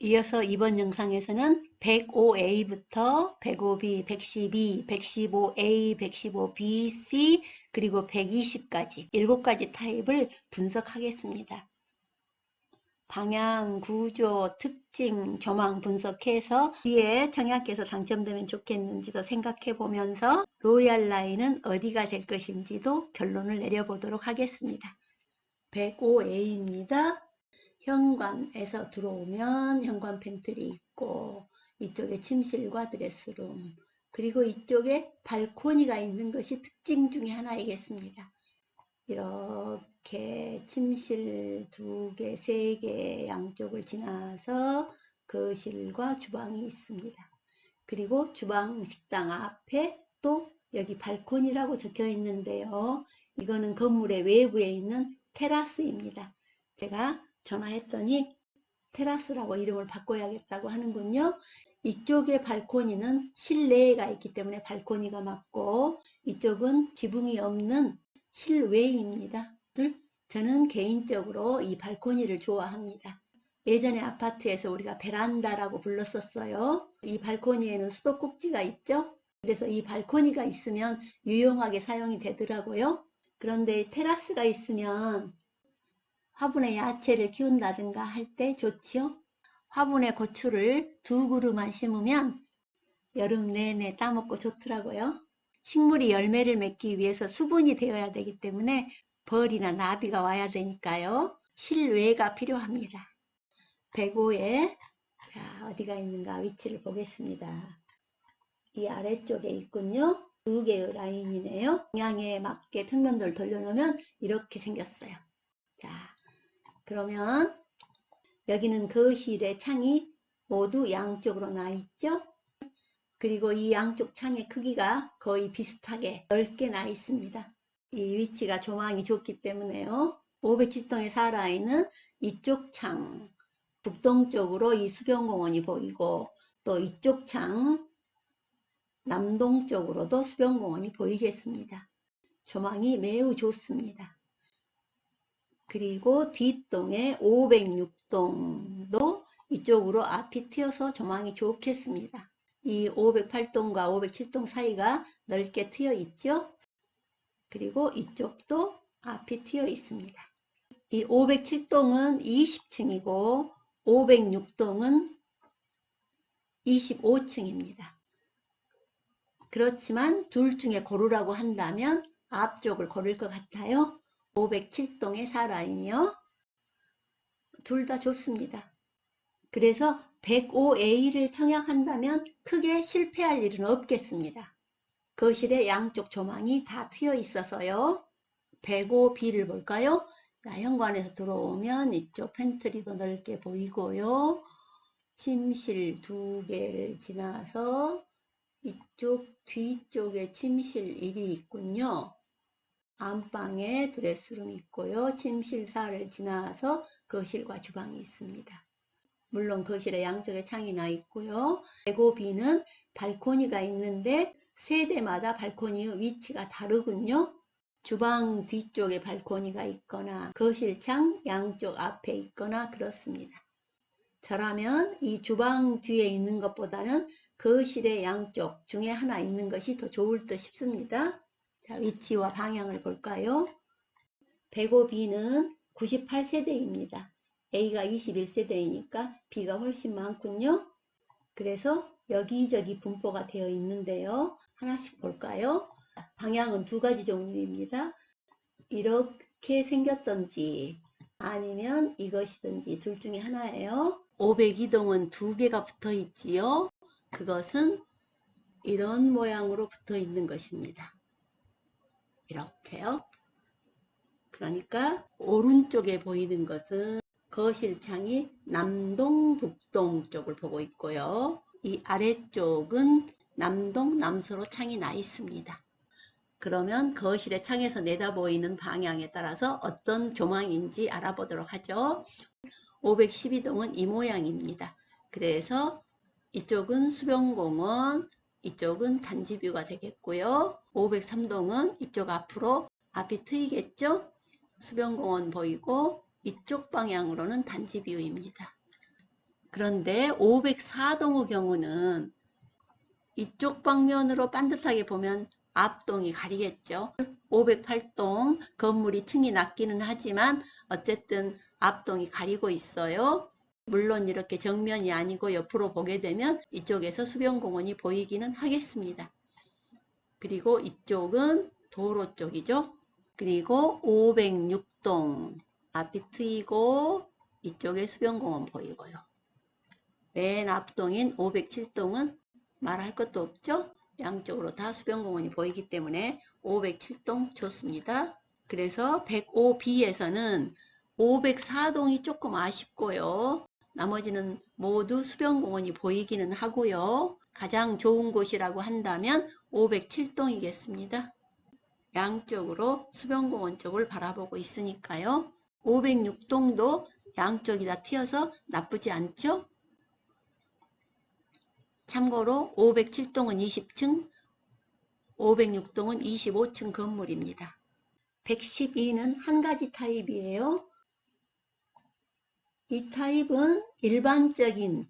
이어서 이번 영상에서는 105A부터 105B, 112, 115A, 115B, C, 그리고 120까지 7가지 타입을 분석하겠습니다. 방향, 구조, 특징, 조망 분석해서 뒤에 청약해서 당첨되면 좋겠는지도 생각해 보면서 로얄 라인은 어디가 될 것인지도 결론을 내려보도록 하겠습니다. 105A입니다. 현관에서 들어오면 현관 팬트리 있고, 이쪽에 침실과 드레스룸, 그리고 이쪽에 발코니가 있는 것이 특징 중에 하나이겠습니다. 이렇게 침실 2개, 3개 양쪽을 지나서 거실과 주방이 있습니다. 그리고 주방 식당 앞에 또 여기 발코니라고 적혀 있는데요. 이거는 건물의 외부에 있는 테라스입니다. 제가 전화했더니 테라스라고 이름을 바꿔야겠다고 하는군요. 이쪽의 발코니는 실내가 있기 때문에 발코니가 맞고, 이쪽은 지붕이 없는 실외입니다. 저는 개인적으로 이 발코니를 좋아합니다. 예전에 아파트에서 우리가 베란다라고 불렀었어요. 이 발코니에는 수도꼭지가 있죠. 그래서 이 발코니가 있으면 유용하게 사용이 되더라고요. 그런데 테라스가 있으면 화분에 야채를 키운다든가 할 때 좋지요. 화분에 고추를 2그루만 심으면 여름 내내 따먹고 좋더라고요. 식물이 열매를 맺기 위해서 수분이 되어야 되기 때문에 벌이나 나비가 와야 되니까요. 실외가 필요합니다. 105에 자, 어디가 있는가 위치를 보겠습니다. 이 아래쪽에 있군요. 2개의 라인이네요. 방향에 맞게 평면도를 돌려놓으면 이렇게 생겼어요. 자, 그러면 여기는 거실의 창이 모두 양쪽으로 나 있죠. 그리고 이 양쪽 창의 크기가 거의 비슷하게 넓게 나 있습니다. 이 위치가 조망이 좋기 때문에요. 507동의 4라인은 이쪽 창, 북동쪽으로 이 수변공원이 보이고, 또 이쪽 창, 남동쪽으로도 수변공원이 보이겠습니다. 조망이 매우 좋습니다. 그리고 뒷동의 506동도 이쪽으로 앞이 트여서 조망이 좋겠습니다. 이 508동과 507동 사이가 넓게 트여 있죠. 그리고 이쪽도 앞이 트여 있습니다. 이 507동은 20층이고 506동은 25층입니다. 그렇지만 둘 중에 고르라고 한다면 앞쪽을 고를 것 같아요. 507동의 4라인이요. 둘 다 좋습니다. 그래서 105A를 청약한다면 크게 실패할 일은 없겠습니다. 거실에 양쪽 조망이 다 트여 있어서요. 105B를 볼까요? 자, 현관에서 들어오면 이쪽 팬트리도 넓게 보이고요. 침실 2개를 지나서 이쪽 뒤쪽에 침실 1이 있군요. 안방에 드레스룸이 있고요. 침실 4를 지나서 거실과 주방이 있습니다. 물론 거실에 양쪽에 창이 나 있고요. 105B는 발코니가 있는데 세대마다 발코니의 위치가 다르군요. 주방 뒤쪽에 발코니가 있거나 거실 창 양쪽 앞에 있거나 그렇습니다. 저라면 이 주방 뒤에 있는 것보다는 거실의 양쪽 중에 하나 있는 것이 더 좋을 듯 싶습니다. 자, 위치와 방향을 볼까요? 105B는 98세대입니다. A가 21세대이니까 B가 훨씬 많군요. 그래서 여기저기 분포가 되어 있는데요. 하나씩 볼까요? 방향은 2가지 종류입니다. 이렇게 생겼던지 아니면 이것이든지 둘 중에 하나예요. 502동은 2개가 붙어 있지요. 그것은 이런 모양으로 붙어 있는 것입니다. 이렇게요. 그러니까 오른쪽에 보이는 것은 거실 창이 남동, 북동 쪽을 보고 있고요. 이 아래쪽은 남동, 남서로 창이 나 있습니다. 그러면 거실의 창에서 내다 보이는 방향에 따라서 어떤 조망인지 알아보도록 하죠. 512동은 이 모양입니다. 그래서 이쪽은 수변공원, 이쪽은 단지뷰가 되겠고요. 503동은 이쪽 앞으로 앞이 트이겠죠? 수변공원 보이고 이쪽 방향으로는 단지뷰입니다. 그런데 504동의 경우는 이쪽 방면으로 반듯하게 보면 앞동이 가리겠죠. 508동 건물이 층이 낮기는 하지만 어쨌든 앞동이 가리고 있어요. 물론 이렇게 정면이 아니고 옆으로 보게 되면 이쪽에서 수변공원이 보이기는 하겠습니다. 그리고 이쪽은 도로 쪽이죠. 그리고 506동 앞이 트이고 이쪽에 수변공원 보이고요. 맨 앞동인 507동은 말할 것도 없죠. 양쪽으로 다 수변공원이 보이기 때문에 507동 좋습니다. 그래서 105B에서는 504동이 조금 아쉽고요. 나머지는 모두 수변공원이 보이기는 하고요. 가장 좋은 곳이라고 한다면 507동이겠습니다. 양쪽으로 수변공원 쪽을 바라보고 있으니까요. 506동도 양쪽이 다 튀어서 나쁘지 않죠? 참고로 507동은 20층, 506동은 25층 건물입니다. 112는 한 가지 타입이에요. 이 타입은 일반적인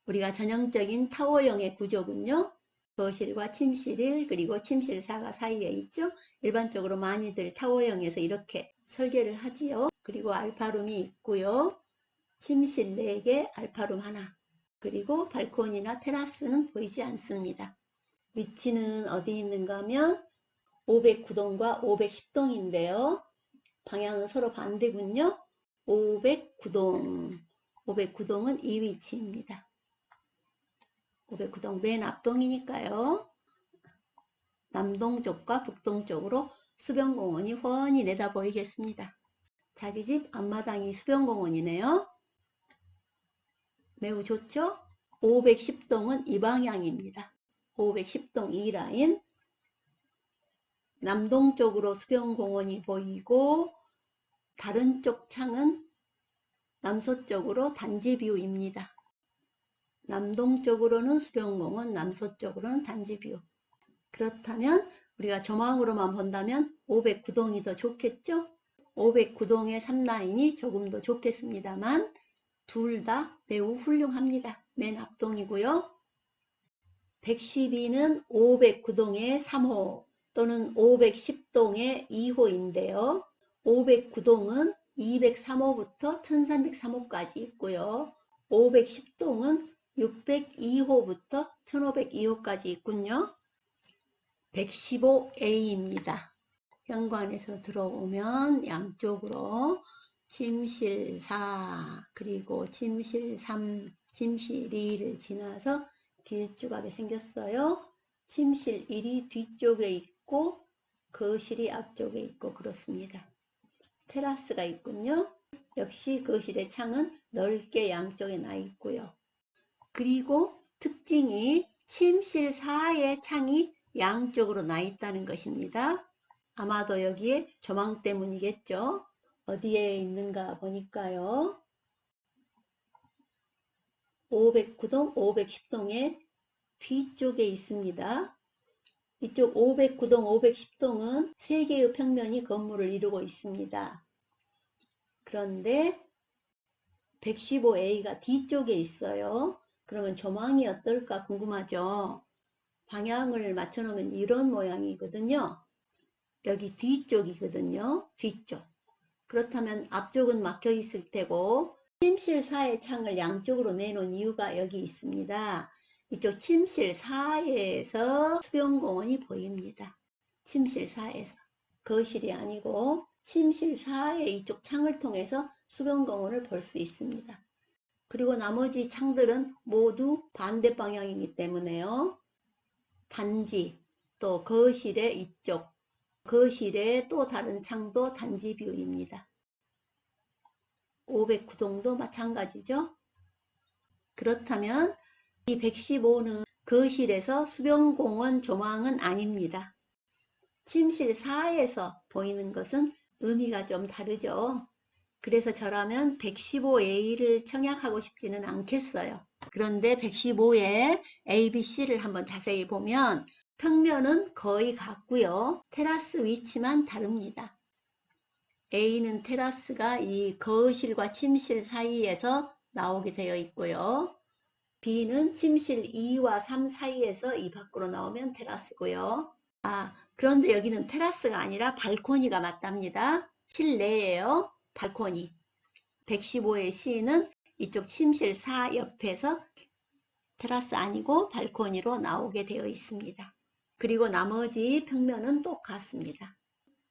우리가 전형적인 타워형의 구조군요. 거실과 침실 1 그리고 침실 4가 사이에 있죠. 일반적으로 많이들 타워형에서 이렇게 설계를 하지요. 그리고 알파룸이 있고요. 침실 4개, 알파룸 하나. 그리고 발코니나 테라스는 보이지 않습니다. 위치는 어디 있는가 하면 509동과 510동인데요. 방향은 서로 반대군요. 509동. 509동은 이 위치입니다. 509동 맨 앞동이니까요. 남동쪽과 북동쪽으로 수변공원이 훤히 내다 보이겠습니다. 자기 집 앞마당이 수변공원이네요. 매우 좋죠? 510동은 이 방향입니다. 510동 이 라인. 남동쪽으로 수변공원이 보이고 다른 쪽 창은 남서쪽으로 단지뷰입니다. 남동쪽으로는 수변공원, 남서쪽으로는 단지뷰. 그렇다면 우리가 조망으로만 본다면 509동이 더 좋겠죠? 509동의 3라인이 조금 더 좋겠습니다만 둘 다 매우 훌륭합니다. 맨 앞동이고요. 112는 509동의 3호 또는 510동의 2호인데요. 509동은 203호부터 1303호까지 있고요. 510동은 602호부터 1502호까지 있군요. 115A입니다. 현관에서 들어오면 양쪽으로 침실 4 그리고 침실 3, 침실 2를 지나서 길쭉하게 생겼어요. 침실 1이 뒤쪽에 있고 거실이 앞쪽에 있고 그렇습니다. 테라스가 있군요. 역시 거실의 창은 넓게 양쪽에 나 있고요. 그리고 특징이 침실 4의 창이 양쪽으로 나 있다는 것입니다. 아마도 여기에 조망 때문이겠죠. 어디에 있는가 보니까요. 509동, 510동의 뒤쪽에 있습니다. 이쪽 509동, 510동은 3개의 평면이 건물을 이루고 있습니다. 그런데 115A가 뒤쪽에 있어요. 그러면 조망이 어떨까 궁금하죠? 방향을 맞춰놓으면 이런 모양이거든요. 여기 뒤쪽이거든요. 뒤쪽. 그렇다면 앞쪽은 막혀 있을 테고 침실 4의 창을 양쪽으로 내놓은 이유가 여기 있습니다. 이쪽 침실 4에서 수변공원이 보입니다. 침실 4에서. 거실이 아니고 침실 4의 이쪽 창을 통해서 수변공원을 볼 수 있습니다. 그리고 나머지 창들은 모두 반대 방향이기 때문에요. 단지 또 거실의 이쪽 거실의 또 다른 창도 단지 뷰입니다. 509동도 마찬가지죠. 그렇다면 이 115는 거실에서 수변공원 조망은 아닙니다. 침실 4에서 보이는 것은 의미가 좀 다르죠. 그래서 저라면 115A를 청약하고 싶지는 않겠어요. 그런데 115의 A, B, C를 한번 자세히 보면 평면은 거의 같고요. 테라스 위치만 다릅니다. A는 테라스가 이 거실과 침실 사이에서 나오게 되어 있고요. B는 침실 2와 3 사이에서 이 밖으로 나오면 테라스고요. 그런데 여기는 테라스가 아니라 발코니가 맞답니다. 실내예요. 발코니. 115의 C는 이쪽 침실 4 옆에서 테라스 아니고 발코니로 나오게 되어 있습니다. 그리고 나머지 평면은 똑같습니다.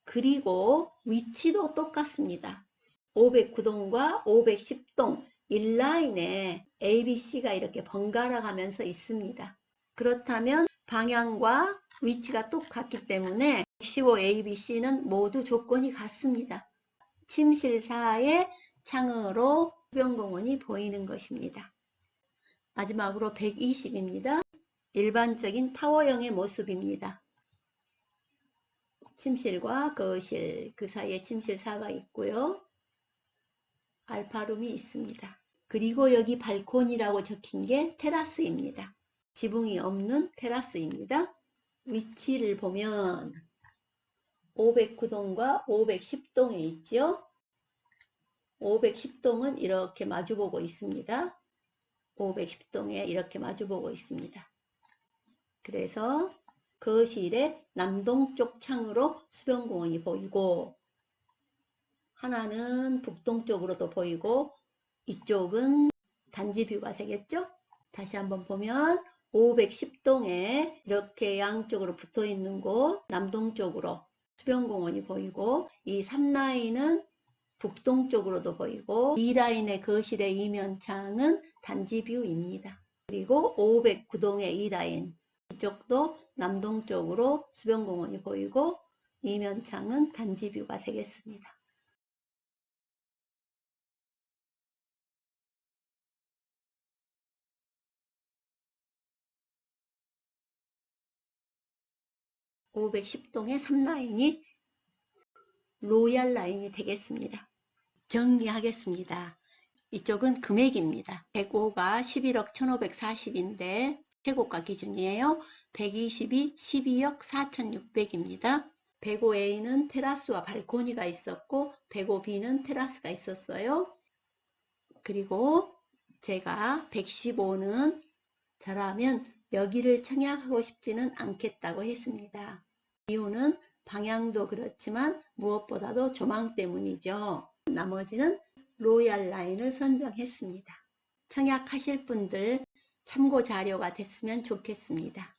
그리고 위치도 똑같습니다. 509동과 510동 1라인에 ABC가 이렇게 번갈아 가면서 있습니다. 그렇다면 방향과 위치가 똑같기 때문에 115ABC는 모두 조건이 같습니다. 침실 4의 창으로 수변공원이 보이는 것입니다. 마지막으로 120입니다. 일반적인 타워형의 모습입니다. 침실과 거실, 그 사이에 침실 4가 있고요. 알파룸이 있습니다. 그리고 여기 발코니라고 적힌 게 테라스입니다. 지붕이 없는 테라스입니다. 위치를 보면 509동과 510동에 있죠. 510동은 이렇게 마주보고 있습니다. 510동에 이렇게 마주보고 있습니다. 그래서 거실의 남동쪽 창으로 수변공원이 보이고, 하나는 북동쪽으로도 보이고, 이쪽은 단지뷰가 되겠죠? 다시 한번 보면 510동에 이렇게 양쪽으로 붙어 있는 곳 남동쪽으로 수변공원이 보이고, 이 3라인은 북동쪽으로도 보이고, 2라인의 거실의 이면창은 단지뷰입니다. 그리고 509동의 2라인 이쪽도 남동쪽으로 수변공원이 보이고, 이면창은 단지뷰가 되겠습니다. (510동의) 3라인이 로얄 라인이 되겠습니다. 정리하겠습니다. 이쪽은 금액입니다. 105가 11억 1540인데 최고가 기준이에요. 120이 12억 4600입니다. 105A는 테라스와 발코니가 있었고 105B는 테라스가 있었어요. 그리고 제가 115는 저라면 여기를 청약하고 싶지는 않겠다고 했습니다. 이유는 방향도 그렇지만 무엇보다도 조망 때문이죠. 나머지는 로얄 라인을 선정했습니다. 청약하실 분들 참고 자료가 됐으면 좋겠습니다.